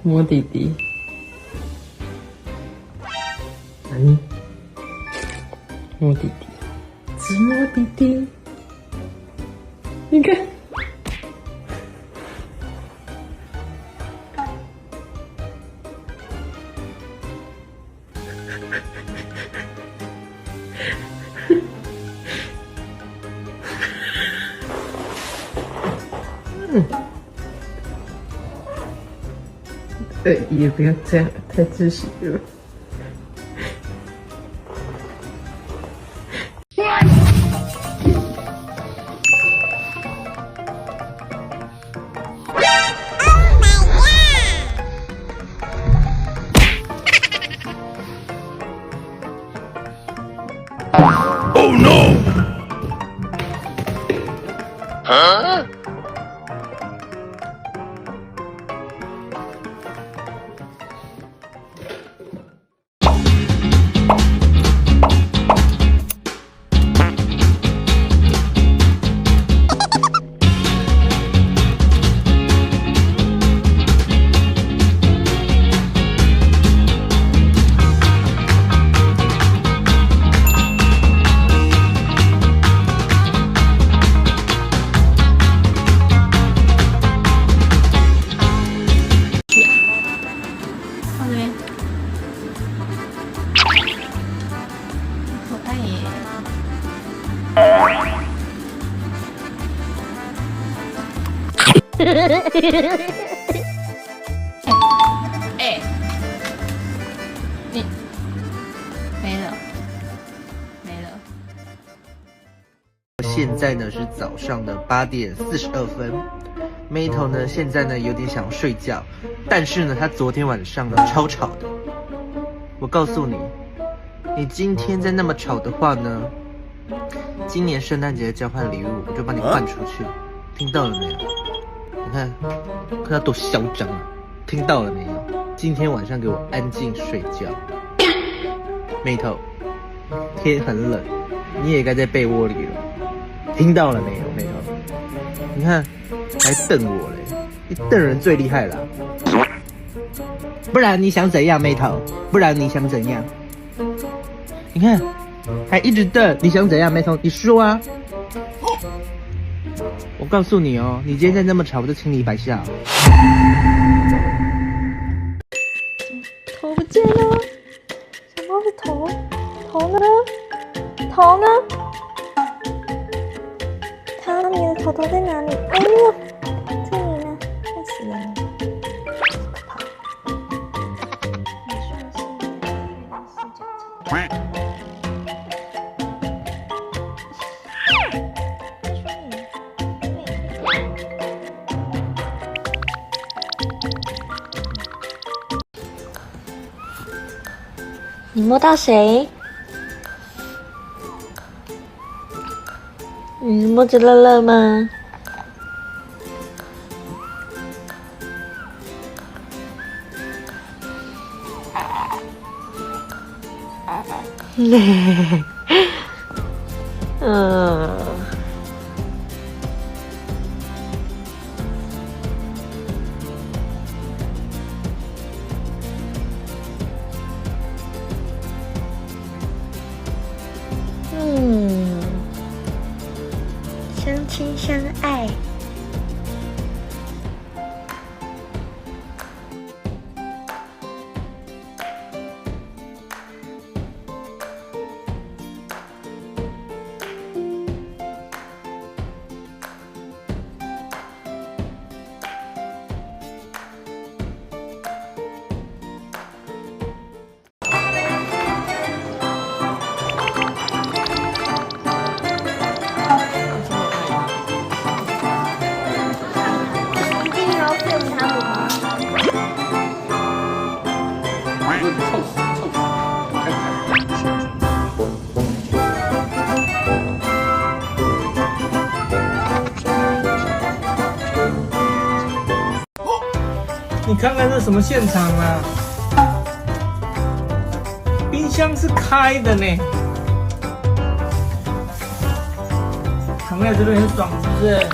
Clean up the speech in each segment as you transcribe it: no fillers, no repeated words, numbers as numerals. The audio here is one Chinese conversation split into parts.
摸弟弟，你摸弟弟，只摸弟弟，你看。也不要这样，太窒息了。Oh no! Huh?你没了。现在呢是早上的8点42分，Metal 呢现在呢有点想睡觉，但是呢他昨天晚上呢超吵的。我告诉你，你今天再那么吵的话呢，今年圣诞节交换礼物我就把你换出去，听到了没有？你看他多嚣张啊！听到了没有？今天晚上给我安静睡觉。Metal， 天很冷，你也该在被窝里了。听到了没有？Metal， 你看还瞪我嘞，你瞪人最厉害了。不然你想怎样，Metal？ 不然你想怎样？你看还一直瞪，你想怎样，Metal？ 你说啊！我告诉你哦，你今天再那么吵，我就请你100下。头不见了，小猫的头，头呢？头呢？你的头在哪里？哎呦，这里呢，快死人了！可怕。你算是四脚猫。你摸到谁？你摸着乐乐吗？相亲相爱。看看这什么现场啊？冰箱是开的呢。躺在这边很爽，是不是？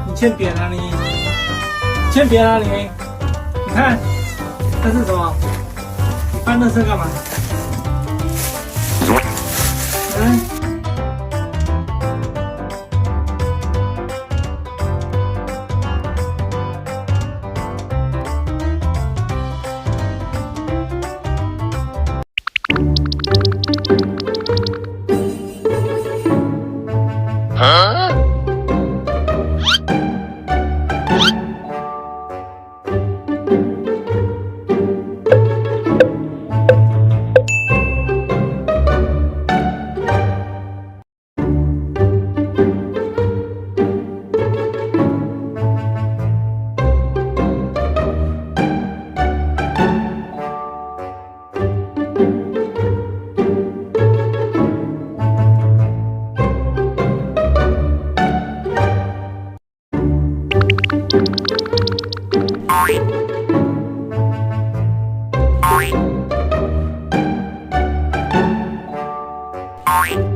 你欠扁啊你！欠扁啊你！你看，这是什么？你翻那车干嘛？嗯。Bye.